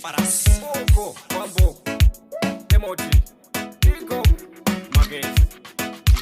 paparazzi. Boko, Bambo, Demoti, Nico, Magis.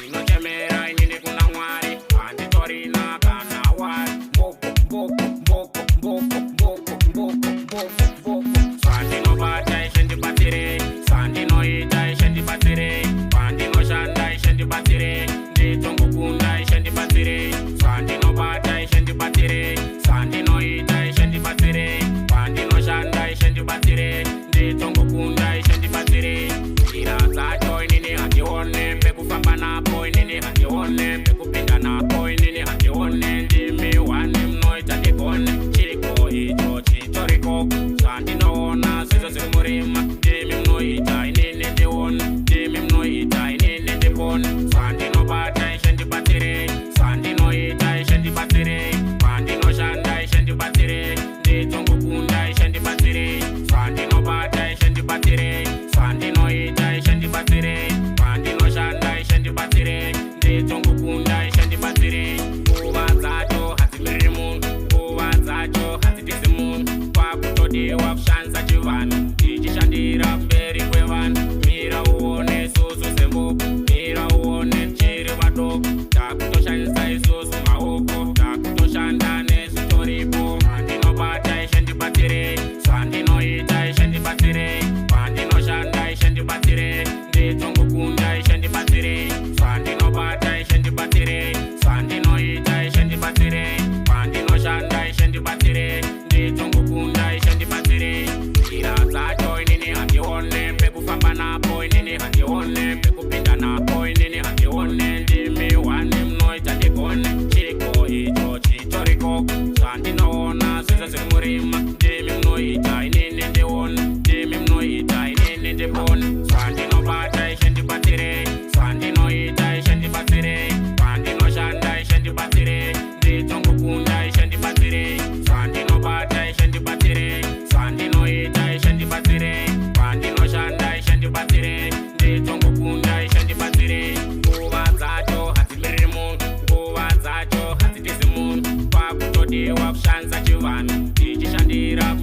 Ino chemera inini kuna mwari, andi torina kana wari. Boko, Boko, Boko, Boko, Boko, Boko, Boko, Boko. Sandi no bata ishendi batire, Sandi no ita ishendi batire, Pandi no shanda ishendi batire, Nditongo kunda ishendi batire, Sandi no bata ishendi batire, Sandi no ita ishendi batire, Pandi no shanda ishendi batire, Nditongo kunda ishendi batire. Ira zacho inini hatione, pekufamba napo inini hatione, pekupinda napo inini hatione, ndimi wani mno itakikone, chiko icho chitoriko, Sandi noona sizo ziri murima, ndimi mno ita inini ndione, ndimi mno ita inini ndipone. Sandi no bata ishendi batire, Sandi no ita ishendi batire, Pandi no shanda ishendi batire, Nditongo kunda ishendi batire. Sandi no bata ishendi batire, Sandi no ita ishendi batire, Pandi no shanda ishendi batire, Nditongo kunda ishendi batire. Kuva dzacho hadzimiri munhu, kuva dzacho hadzitizi munhu, kwakutodiwa kushandisa chivanhu, tichishandira mberi kwevanhu. Mira uone isusu sembuku, mira uone tichiri vadoko, takutoshandisa isusu maoko, takutoshanda nezvitoripo. Sandinobata ishendi batire, Sandinoita ishendi batire, Pandinoshanda ishendi batire, Nditongo kunda ishendi batire. Sandinobata ishendi batire, Sandinoita ishendi batire, Pandinoshanda ishendi batire, Nditongo kunda ishendi batire. Ira dzacho inini handione, pekufamba napo inini handione, pekupinda napo inini handione, ndimi wani mnoita ndikone, chiko icho chitoriko, Sandinoona sizo ziri murima, ndimi mnoita inini ndione, ndimi mnoita inini ndipone. Sandinobata ishendi batire, Sandinoita ishendi batire, Pandinoshanda ishendi batire, Nditongo kunda ishendi batire. Sandinobata ishendi batire, Sandinoita ishendi batire, Pandinoshanda ishendi batire, Nditongo kunda ishendi batire. Kuva dzacho hadzimiri munhu, kuva dzacho hadzitizi munhu, kwakutodiwa kushandisa chivanhu, tichishandira